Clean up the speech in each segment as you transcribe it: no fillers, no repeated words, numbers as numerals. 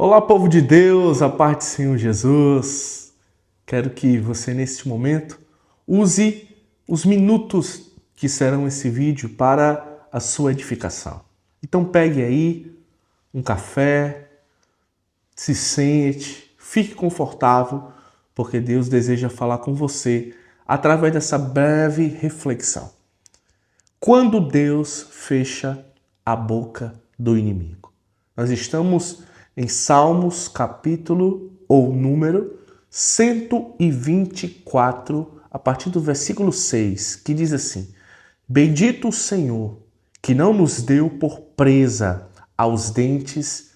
Olá, povo de Deus, a paz do Senhor Jesus. Quero que você, neste momento, use os minutos que serão esse vídeo para a sua edificação. Então, pegue aí um café, se sente, fique confortável, porque Deus deseja falar com você através dessa breve reflexão. Quando Deus fecha a boca do inimigo? Nós estamos em Salmos, capítulo ou número 124, a partir do versículo 6, que diz assim: Bendito o Senhor, que não nos deu por presa aos dentes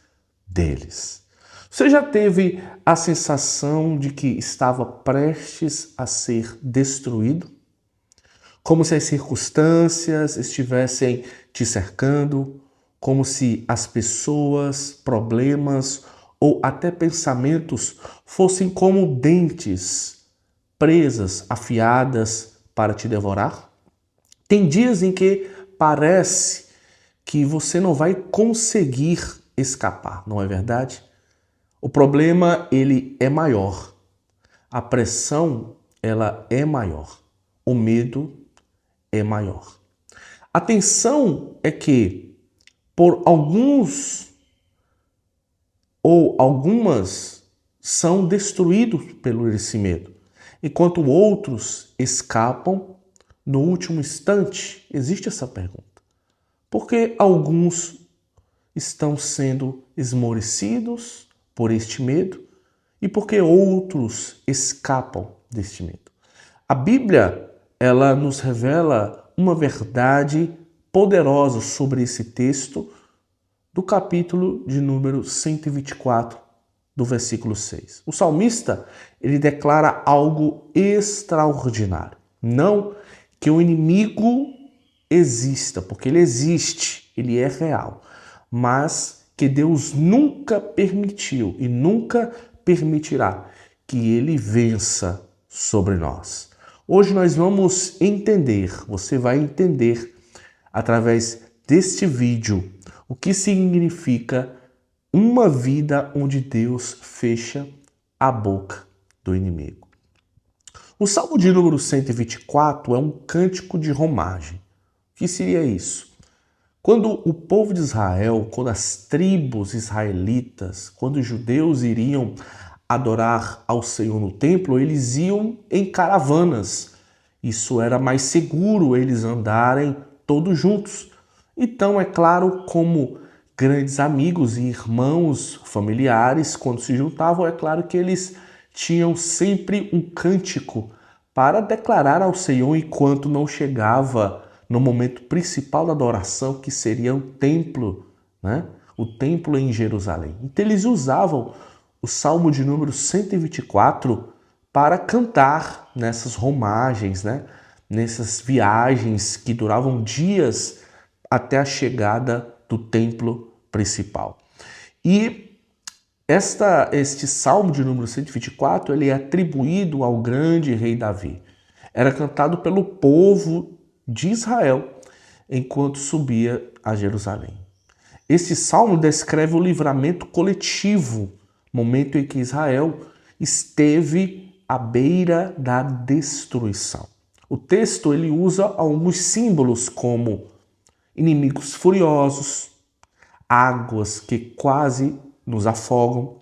deles. Você já teve a sensação de que estava prestes a ser destruído? Como se as circunstâncias estivessem te cercando, como se as pessoas, problemas ou até pensamentos fossem como dentes, presas, afiadas para te devorar? Tem dias em que parece que você não vai conseguir escapar, não é verdade? O problema, ele é maior. A pressão, ela é maior. O medo é maior. A tensão é que por alguns ou algumas são destruídos pelo esse medo, enquanto outros escapam no último instante. Existe essa pergunta. Por que alguns estão sendo esmorecidos por este medo e por que outros escapam deste medo? A Bíblia, ela nos revela uma verdade poderosa sobre esse texto do capítulo de número 124, do versículo 6. O salmista, ele declara algo extraordinário. Não que o inimigo exista, porque ele existe, ele é real, mas que Deus nunca permitiu e nunca permitirá que ele vença sobre nós. Hoje nós vamos entender, você vai entender através deste vídeo o que significa uma vida onde Deus fecha a boca do inimigo. O Salmo de número 124 é um cântico de romagem. O que seria isso? Quando o povo de Israel, quando as tribos israelitas, quando os judeus iriam adorar ao Senhor no templo, eles iam em caravanas. Isso era mais seguro, eles andarem todos juntos. Então, é claro, como grandes amigos e irmãos familiares, quando se juntavam, é claro que eles tinham sempre um cântico para declarar ao Senhor enquanto não chegava no momento principal da adoração, que seria o templo, né? O templo em Jerusalém. Então, eles usavam o Salmo de número 124 para cantar nessas romagens, né? Nessas viagens que duravam dias até a chegada do templo principal. E este Salmo de número 124, ele é atribuído ao grande rei Davi. Era cantado pelo povo de Israel enquanto subia a Jerusalém. Este salmo descreve o livramento coletivo, momento em que Israel esteve à beira da destruição. O texto, ele usa alguns símbolos como inimigos furiosos, águas que quase nos afogam,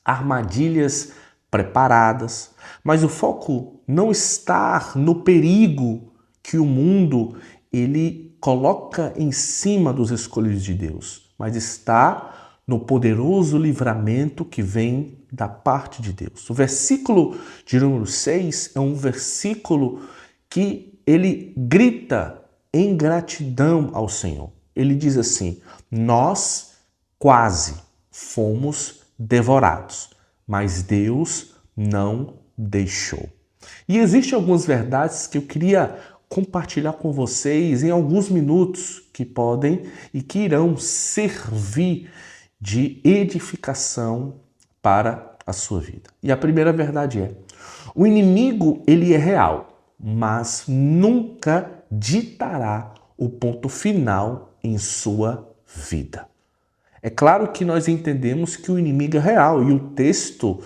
armadilhas preparadas, mas o foco não está no perigo que o mundo ele coloca em cima dos escolhidos de Deus, mas está no poderoso livramento que vem da parte de Deus. O versículo de número 6 é um versículo que ele grita em gratidão ao Senhor. Ele diz assim: nós quase fomos devorados, mas Deus não deixou. E existem algumas verdades que eu queria compartilhar com vocês em alguns minutos que podem e que irão servir de edificação para a sua vida. E a primeira verdade é: o inimigo, ele é real, mas nunca ditará o ponto final em sua vida. É claro que nós entendemos que o inimigo é real e o texto,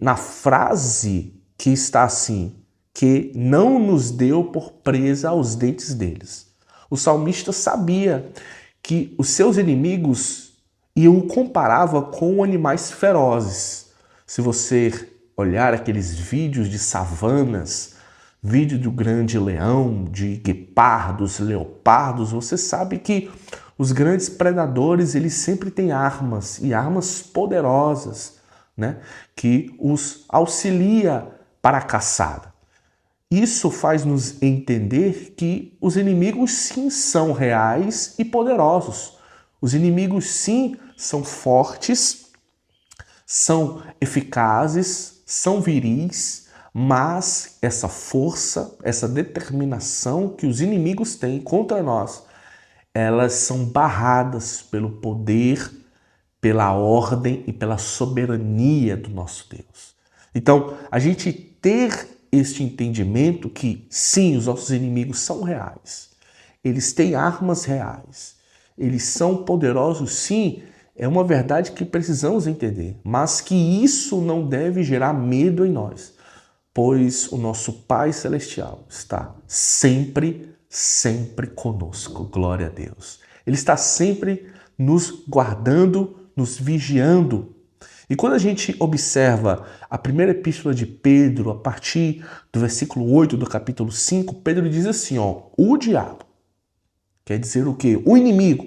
na frase que está assim, que não nos deu por presa aos dentes deles. O salmista sabia que os seus inimigos o comparava com animais ferozes. Se você olhar aqueles vídeos de savanas, vídeo do grande leão, de guepardos, leopardos, você sabe que os grandes predadores, eles sempre têm armas, e armas poderosas, né, que os auxilia para a caçada. Isso faz nos entender que os inimigos sim são reais e poderosos. Os inimigos sim são fortes, são eficazes, são viris, mas essa força, essa determinação que os inimigos têm contra nós, elas são barradas pelo poder, pela ordem e pela soberania do nosso Deus. Então, a gente ter este entendimento que, sim, os nossos inimigos são reais, eles têm armas reais, eles são poderosos, sim, é uma verdade que precisamos entender, mas que isso não deve gerar medo em nós, pois o nosso Pai Celestial está sempre conosco, glória a Deus. Ele está sempre nos guardando, nos vigiando. E quando a gente observa a primeira epístola de Pedro, a partir do versículo 8 do capítulo 5, Pedro diz assim, o diabo, quer dizer o quê? O inimigo,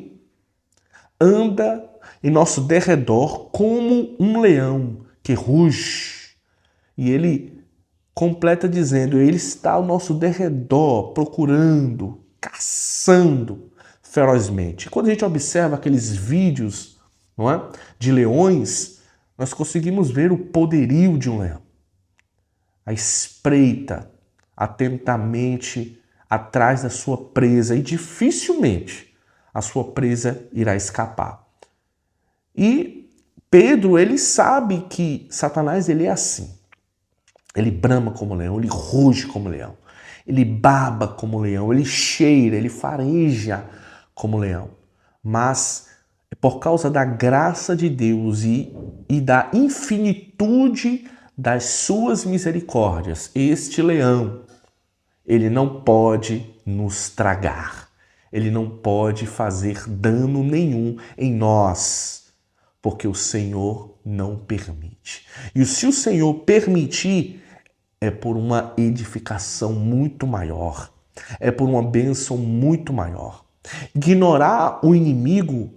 anda em nosso derredor como um leão que ruge. E ele completa dizendo, ele está ao nosso derredor, procurando, caçando ferozmente. Quando a gente observa aqueles vídeos, não é, de leões, nós conseguimos ver o poderio de um leão. A espreita atentamente atrás da sua presa e dificilmente a sua presa irá escapar. E Pedro, ele sabe que Satanás, ele é assim. Ele brama como leão, ele ruge como leão, ele baba como leão, ele cheira, ele fareja como leão. Mas é por causa da graça de Deus e da infinitude das suas misericórdias, este leão, ele não pode nos tragar, ele não pode fazer dano nenhum em nós, porque o Senhor não permite. E se o Senhor permitir, é por uma edificação muito maior, é por uma bênção muito maior. Ignorar o inimigo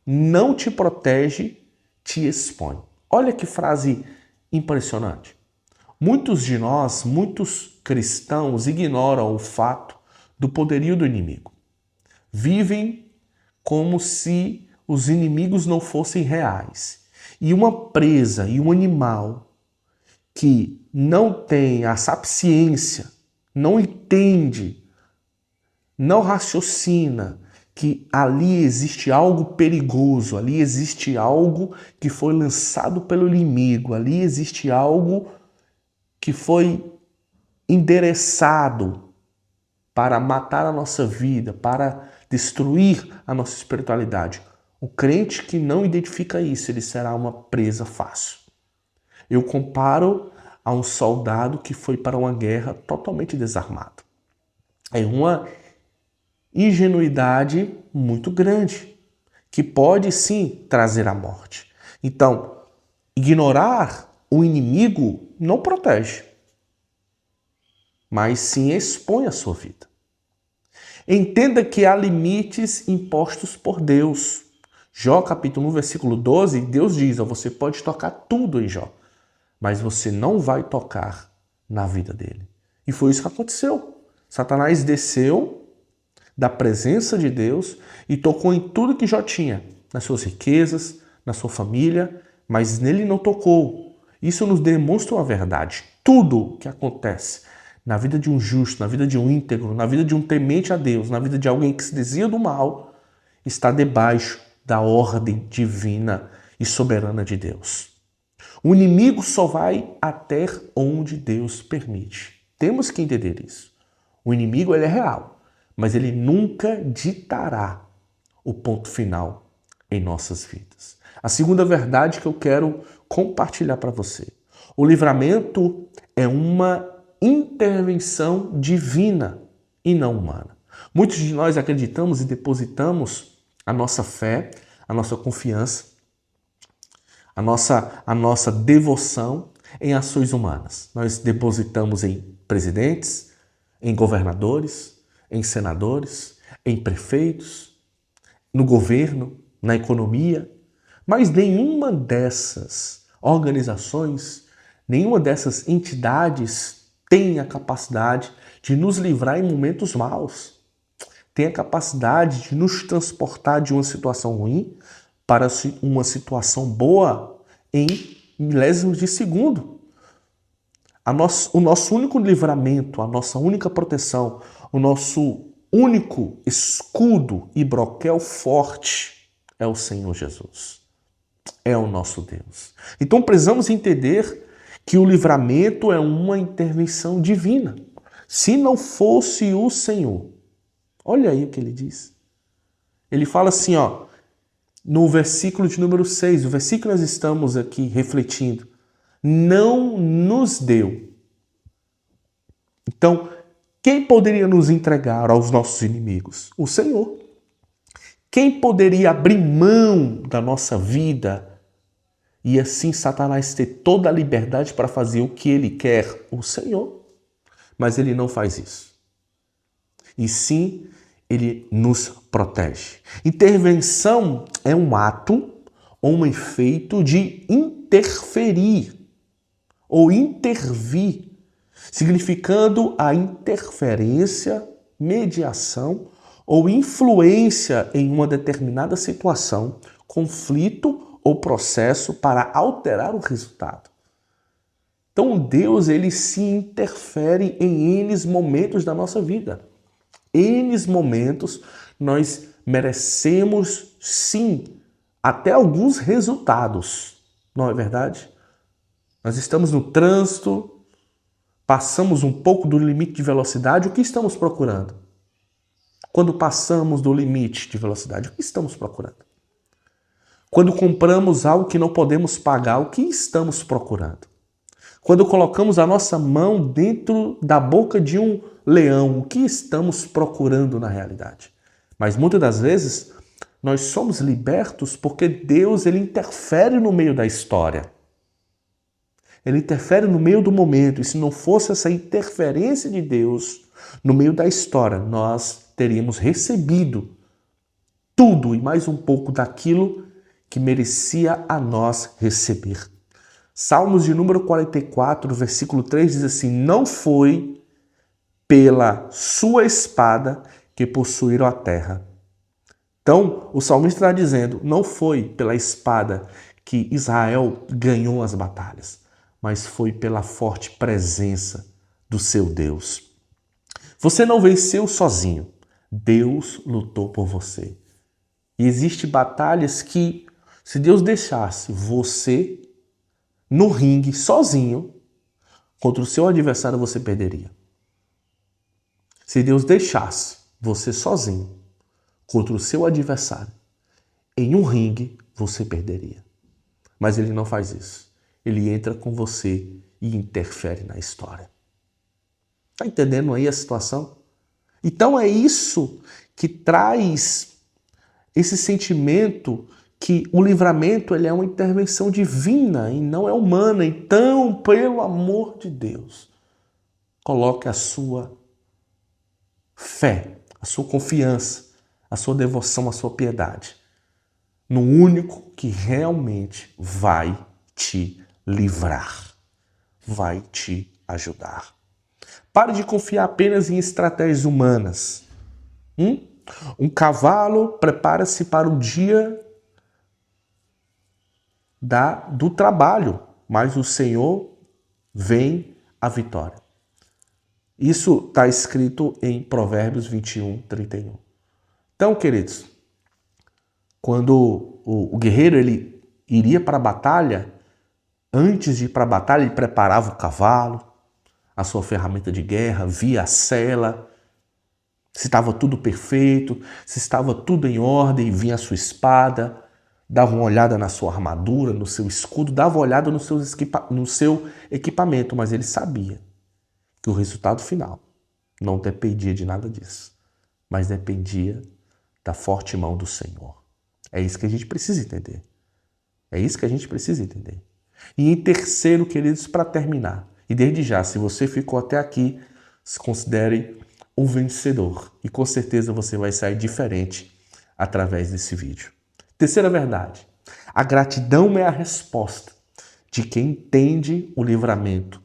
não te protege, te expõe. Olha que frase impressionante. Muitos de nós, muitos cristãos, ignoram o fato do poderio do inimigo. Vivem como se os inimigos não fossem reais. E uma presa e um animal que não tem a sapiência, não entende, não raciocina que ali existe algo perigoso, ali existe algo que foi lançado pelo inimigo, ali existe algo que foi endereçado para matar a nossa vida, para destruir a nossa espiritualidade. O crente que não identifica isso, ele será uma presa fácil. Eu comparo a um soldado que foi para uma guerra totalmente desarmado. É uma ingenuidade muito grande, que pode sim trazer a morte. Então, ignorar o inimigo não protege, mas sim expõe a sua vida. Entenda que há limites impostos por Deus. Jó capítulo 1, versículo 12, Deus diz, você pode tocar tudo em Jó, mas você não vai tocar na vida dele. E foi isso que aconteceu. Satanás desceu da presença de Deus e tocou em tudo que Jó tinha, nas suas riquezas, na sua família, mas nele não tocou. Isso nos demonstra uma verdade. Tudo que acontece na vida de um justo, na vida de um íntegro, na vida de um temente a Deus, na vida de alguém que se desvia do mal, está debaixo da ordem divina e soberana de Deus. O inimigo só vai até onde Deus permite. Temos que entender isso. O inimigo, ele é real, mas ele nunca ditará o ponto final em nossas vidas. A segunda verdade que eu quero compartilhar para você. O livramento é uma intervenção divina e não humana. Muitos de nós acreditamos e depositamos a nossa fé, a nossa confiança, a nossa devoção em ações humanas. Nós depositamos em presidentes, em governadores, em senadores, em prefeitos, no governo, na economia, mas nenhuma dessas organizações, nenhuma dessas entidades tem a capacidade de nos livrar em momentos maus, tem a capacidade de nos transportar de uma situação ruim para uma situação boa em milésimos de segundo. O nosso único livramento, a nossa única proteção, o nosso único escudo e broquel forte é o Senhor Jesus. É o nosso Deus. Então precisamos entender que o livramento é uma intervenção divina. Se não fosse o Senhor, olha aí o que ele diz. Ele fala assim, no versículo de número 6, o versículo que nós estamos aqui refletindo, não nos deu. Então, quem poderia nos entregar aos nossos inimigos? O Senhor. Quem poderia abrir mão da nossa vida e assim Satanás ter toda a liberdade para fazer o que ele quer? O Senhor. Mas ele não faz isso. E sim, ele nos protege. Intervenção é um ato ou um efeito de interferir ou intervir, significando a interferência, mediação ou influência em uma determinada situação, conflito ou processo para alterar o resultado. Então Deus, ele se interfere em N momentos da nossa vida. N momentos nós merecemos, sim, até alguns resultados. Não é verdade? Nós estamos no trânsito, passamos um pouco do limite de velocidade, o que estamos procurando? Quando passamos do limite de velocidade, o que estamos procurando? Quando compramos algo que não podemos pagar, o que estamos procurando? Quando colocamos a nossa mão dentro da boca de um leão, o que estamos procurando na realidade? Mas muitas das vezes nós somos libertos porque Deus, ele interfere no meio da história. Ele interfere no meio do momento. E se não fosse essa interferência de Deus no meio da história, nós teríamos recebido tudo e mais um pouco daquilo que merecia a nós receber. Salmos de número 44, versículo 3 diz assim: não foi pela sua espada que possuíram a terra. Então, o salmista está dizendo, não foi pela espada que Israel ganhou as batalhas, mas foi pela forte presença do seu Deus. Você não venceu sozinho, Deus lutou por você. E existem batalhas que, se Deus deixasse você no ringue sozinho, contra o seu adversário você perderia. Se Deus deixasse você sozinho contra o seu adversário em um ringue, você perderia. Mas ele não faz isso. Ele entra com você e interfere na história. Está entendendo aí a situação? Então é isso que traz esse sentimento que o livramento, ele é uma intervenção divina e não é humana. Então, pelo amor de Deus, coloque a sua fé, a sua confiança, a sua devoção, a sua piedade no único que realmente vai te livrar, vai te ajudar. Pare de confiar apenas em estratégias humanas. Um cavalo prepara-se para o dia do trabalho, mas o Senhor vem a vitória. Isso está escrito em Provérbios 21, 31. Então, queridos, quando o guerreiro ele iria para a batalha, antes de ir para a batalha, ele preparava o cavalo, a sua ferramenta de guerra, via a sela, se estava tudo perfeito, se estava tudo em ordem, vinha a sua espada. dava uma olhada na sua armadura, no seu escudo, dava uma olhada no seu equipamento, mas ele sabia que o resultado final não dependia de nada disso, mas dependia da forte mão do Senhor. É isso que a gente precisa entender. É isso que a gente precisa entender. E em terceiro, queridos, para terminar, e desde já, se você ficou até aqui, se considere um vencedor. E com certeza você vai sair diferente através desse vídeo. Terceira verdade. A gratidão é a resposta de quem entende o livramento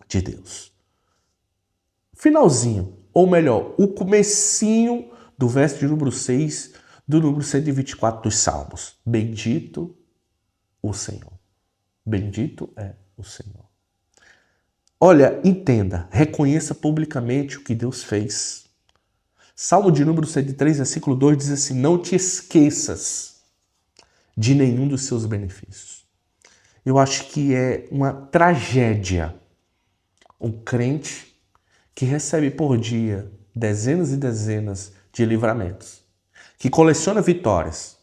de Deus. Finalzinho, ou melhor, o comecinho do verso de número 6 do número 124 dos Salmos. Bendito o Senhor. Bendito é o Senhor. Olha, entenda, reconheça publicamente o que Deus fez. Salmo de número 103, versículo 2 diz assim: não te esqueças de nenhum dos seus benefícios. Eu acho que é uma tragédia um crente que recebe por dia dezenas e dezenas de livramentos, que coleciona vitórias,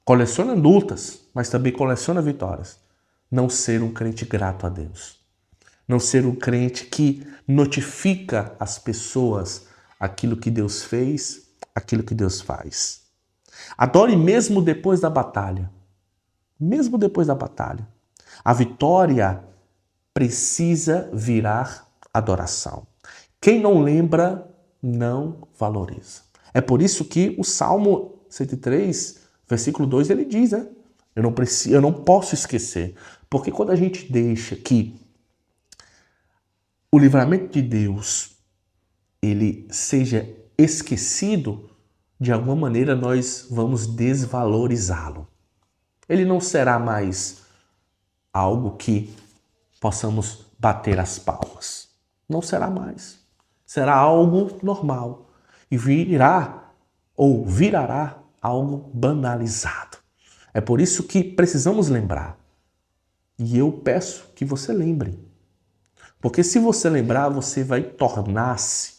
coleciona lutas, mas também coleciona vitórias, não ser um crente grato a Deus. Não ser um crente que notifica as pessoas aquilo que Deus fez, aquilo que Deus faz. Adore mesmo depois da batalha. Mesmo depois da batalha. A vitória precisa virar adoração. Quem não lembra, não valoriza. É por isso que o Salmo 103, versículo 2, ele diz, né? Eu não posso esquecer. Porque quando a gente deixa que o livramento de Deus ele seja esquecido, de alguma maneira nós vamos desvalorizá-lo. Ele não será mais algo que possamos bater as palmas. Não será mais. Será algo normal e virará algo banalizado. É por isso que precisamos lembrar. E eu peço que você lembre. Porque se você lembrar, você vai tornar-se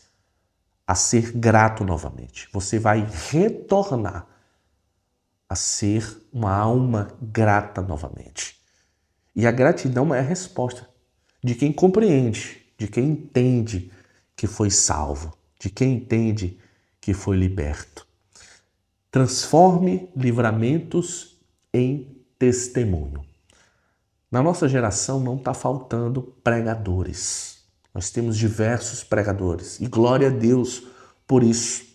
a ser grato novamente. Você vai retornar a ser uma alma grata novamente. E a gratidão é a resposta de quem compreende, de quem entende que foi salvo, de quem entende que foi liberto. Transforme livramentos em testemunho. Na nossa geração não está faltando pregadores. Nós temos diversos pregadores e glória a Deus por isso.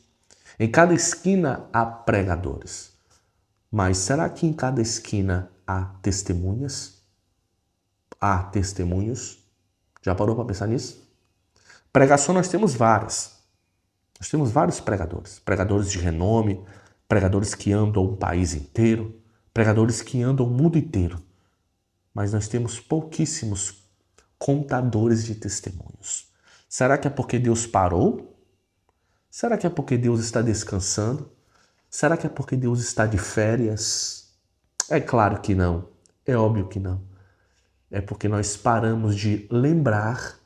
Em cada esquina há pregadores. Mas será que em cada esquina há testemunhas? Há testemunhos? Já parou para pensar nisso? Pregação nós temos várias. Nós temos vários pregadores. Pregadores de renome, pregadores que andam o país inteiro, pregadores que andam o mundo inteiro. Mas nós temos pouquíssimos contadores de testemunhos. Será que é porque Deus parou? Será que é porque Deus está descansando? Será que é porque Deus está de férias? É claro que não. É óbvio que não. É porque nós paramos de lembrar.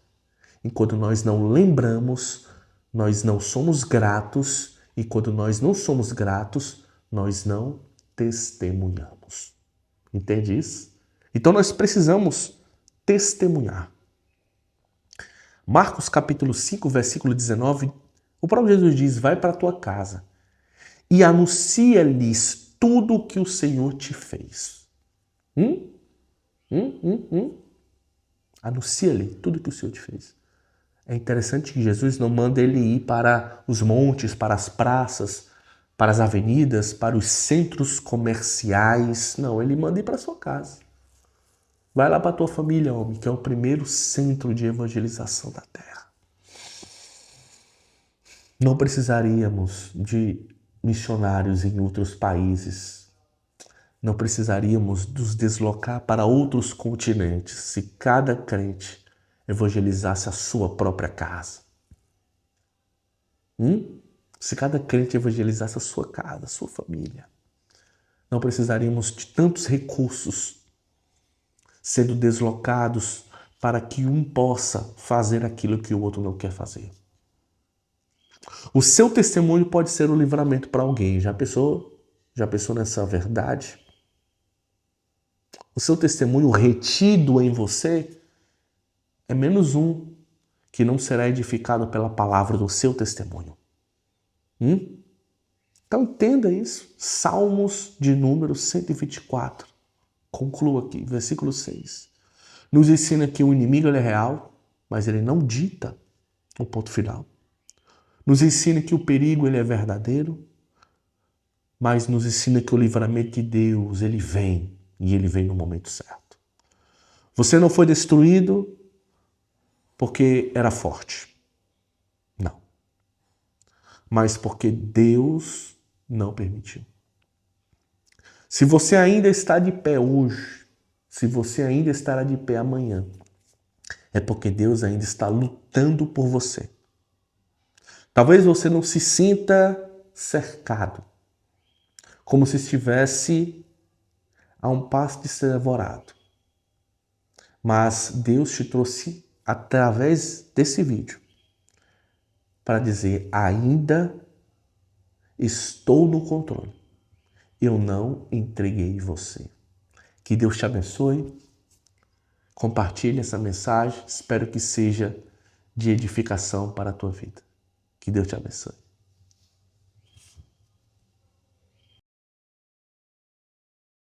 E quando nós não lembramos, nós não somos gratos. E quando nós não somos gratos, nós não testemunhamos. Entende isso? Então nós precisamos testemunhar. Marcos capítulo 5, versículo 19, o próprio Jesus diz: vai para a tua casa e anuncia-lhes tudo o que o Senhor te fez. Anuncia-lhe tudo o que o Senhor te fez. É interessante que Jesus não manda ele ir para os montes, para as praças, para as avenidas, para os centros comerciais. Não, ele manda ir para a sua casa. Vai lá para a tua família, homem, que é o primeiro centro de evangelização da terra. Não precisaríamos de missionários em outros países. Não precisaríamos nos deslocar para outros continentes se cada crente evangelizasse a sua própria casa. Se cada crente evangelizasse a sua casa, a sua família. Não precisaríamos de tantos recursos sendo deslocados para que um possa fazer aquilo que o outro não quer fazer. O seu testemunho pode ser um livramento para alguém. Já pensou? Já pensou nessa verdade? O seu testemunho retido em você é menos um que não será edificado pela palavra do seu testemunho. Então entenda isso. Salmos de número 124. Concluo aqui, versículo 6. Nos ensina que o inimigo ele é real, mas ele não dita o ponto final. Nos ensina que o perigo ele é verdadeiro, mas nos ensina que o livramento de Deus ele vem, e ele vem no momento certo. Você não foi destruído porque era forte. Não. Mas porque Deus não permitiu. Se você ainda está de pé hoje, se você ainda estará de pé amanhã, é porque Deus ainda está lutando por você. Talvez você não se sinta cercado, como se estivesse a um passo de ser devorado. Mas Deus te trouxe através desse vídeo para dizer: ainda estou no controle. Eu não entreguei você. Que Deus te abençoe. Compartilhe essa mensagem. Espero que seja de edificação para a tua vida. Que Deus te abençoe.